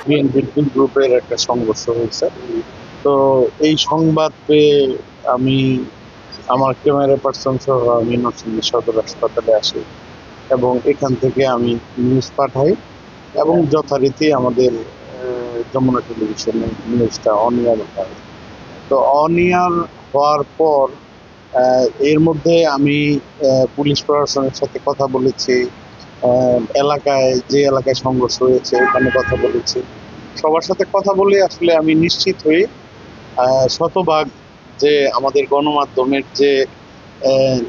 বিএনপির গ্রুপের একটা সংঘর্ষ হয়েছে। তো এই সংবাদ পেয়ে আমি আমার ক্যামেরা পার্সন সহ আমি নরসিংদী সদর হাসপাতালে আসি এবং এখান থেকে আমি নিউজ পাঠাই এবং যথারীতি আমাদের যমুনা টেলিভিশনে নিউজটা অনিয়ার হয়। তো অনিয়ার হওয়ার পর এর মধ্যে আমি পুলিশ প্রশাসনের সাথে কথা বলেছি, এলাকায় যে এলাকায় সংঘর্ষ হয়েছে ওখানে কথা বলেছি, সবার সাথে কথা বলে আসলে আমি নিশ্চিত হই শতভাগ যে আমাদের গণমাধ্যমের যে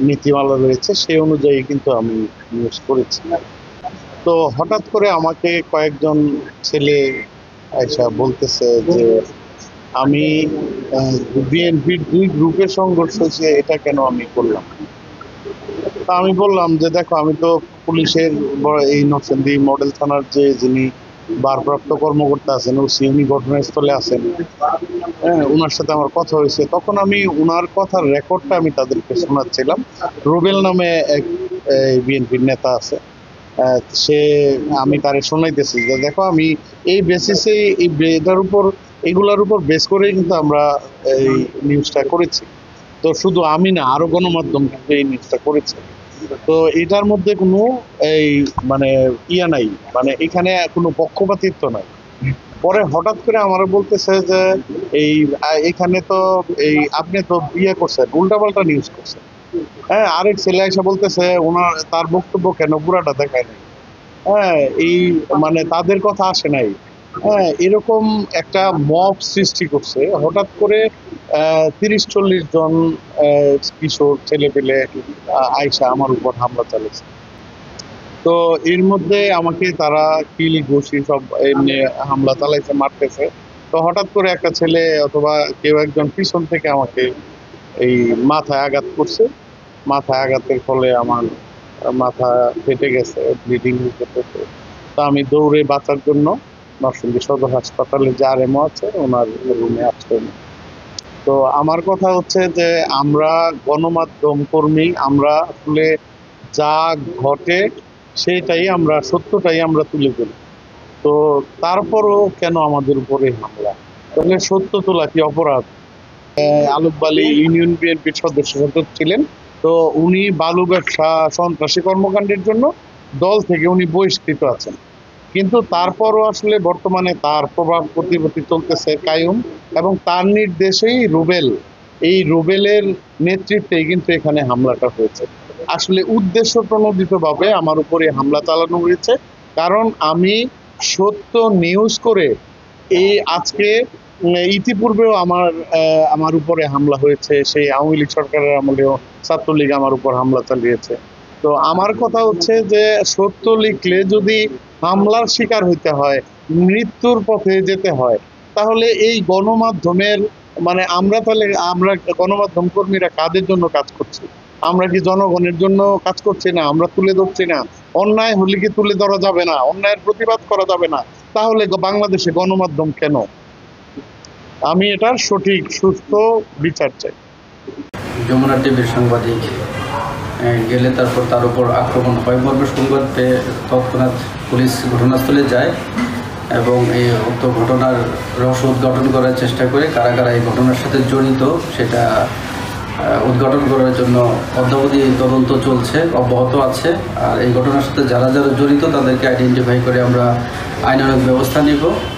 নীতিমালা রয়েছে সেই অনুযায়ী কিন্তু আমি নিউজ করেছি। তো হঠাৎ করে আমাকে কয়েকজন ছেলে এসে বলতেছে যে আমি বিএনপির 2 গ্রুপের সংঘর্ষ হয়েছে, এটা কেন আমি করলাম। তা আমি বললাম যে দেখো, আমি তো পুলিশের এই নরসিংদী মডেল থানার যে যিনি ভারপ্রাপ্ত কর্মকর্তা আছেন ওসি, উনি ঘটনাস্থলে আছেন, হ্যাঁ, ওনার সাথে আমার কথা হয়েছে। তখন আমি ওনার কথার রেকর্ডটা আমি তাদেরকে শোনাচ্ছিলাম। রুবেল নামে এক বিএনপির নেতা আছে, সে আমি তারে শোনাইতেছি যে দেখো, আমি এই বেসিসে এগুলার উপর বেস করেই কিন্তু আমরা এই নিউজটা করেছি। তো শুধু আমি না, আরো গণমাধ্যম কিন্তু এই নিউজটা করেছে। তো এটার মধ্যে কোনো এই মানে নাই, মানে এখানে কোনো পক্ষপাতিত্ব নাই। পরে হঠাৎ করে আমার বলতেছে যে এই এখানে তো এই আপনি তো বিয়ে করছেন, উল্টাপাল্টা নিউজ করছেন। হ্যাঁ, আরেক ছেলে এসে বলতেছে তার বক্তব্য কেন পুরাটা দেখায় নাই। হ্যাঁ, এই মানে তাদের কথা আসে নাই। হ্যাঁ, এরকম একটা মব সৃষ্টি করছে হঠাৎ করে 30-40 জন কিশোর ছেলে পেলে আইসা আমার উপর হামলা চালিয়েছে। তো এর মধ্যে আমাকে তারা কিলি ঘুষি সব এমনি হামলা চালাইছে, মারতেছে। তো হঠাৎ করে একটা ছেলে অথবা কেউ একজন পিছন থেকে আমাকে এই মাথায় আঘাত করছে। মাথায় আঘাতের ফলে আমার মাথা ফেটে গেছে, ব্লিডিং হতেছে। তো আমি দৌড়ে বাঁচার জন্য নরসিংদী সদর হাসপাতালে যে আরএমও আছে ওনার রুমে আসলেন। তো আমার কথা হচ্ছে যে আমরা গণমাধ্যম কর্মী, আমরা আসলে যা ঘটে সেটাই আমরা, সত্যটাই আমরা তুলে ধরি। তো তারপরও কেন আমাদের উপরে হামলা? তাহলে সত্য তোলা কি অপরাধ? আলুক বালি ইউনিয়ন বিএনপির সদস্য ছিলেন। তো উনি বালু ব্যবসা সন্ত্রাসী কর্মকাণ্ডের জন্য দল থেকে উনি বহিষ্কৃত আছেন, কিন্তু তারপরও আসলে বর্তমানে তার প্রভাব প্রতিপত্তি চলতেছে কায়ুম এবং তার নির্দেশেই এই রুবেলের নেতৃত্বেই কিন্তু এখানে হামলাটা হয়েছে। আসলে উদ্দেশ্য প্রণোদিতভাবে আমার উপরে হামলা চালানো হয়েছে, কারণ আমি সত্য নিউজ করে এই আজকে ইতিপূর্বেও আমার উপরে হামলা হয়েছে, সেই আওয়ামী লীগ সরকারের আমলেও ছাত্রলীগ আমার উপর হামলা চালিয়েছে। তো আমার কথা হচ্ছে যে সত্য লিখলে যদি হামলার শিকার হইতে হয়, মৃত্যুর পথে যেতে হয়, তাহলে এই গণমাধ্যমের মানে আমরা গণমাধ্যম কর্মীরা কাদের জন্য কাজ করছি? আমরা কি জনগণের জন্য কাজ করছি না? আমরা তুলে ধরছি না? অন্যায় হলে কি তুলে ধরা যাবে না? অন্যায়ের প্রতিবাদ করা যাবে না? তাহলে বাংলাদেশে গণমাধ্যম কেন? আমি এটার সঠিক সুস্থ বিচার চাই। যমুনা টিভির সাংবাদিক গেলে তারপর তার উপর আক্রমণ হয় মর্মে সংবাদ পেয়ে তৎক্ষণাৎ পুলিশ ঘটনাস্থলে যায় এবং এই উক্ত ঘটনার রহস্য উদ্ঘাটন করার চেষ্টা করে কারা কারা এই ঘটনার সাথে জড়িত সেটা উদ্ঘাটন করার জন্য অদ্যাবধি তদন্ত চলছে, অব্যাহত আছে। আর এই ঘটনার সাথে যারা যারা জড়িত তাদেরকে আইডেন্টিফাই করে আমরা আইনানুগ ব্যবস্থা নিব।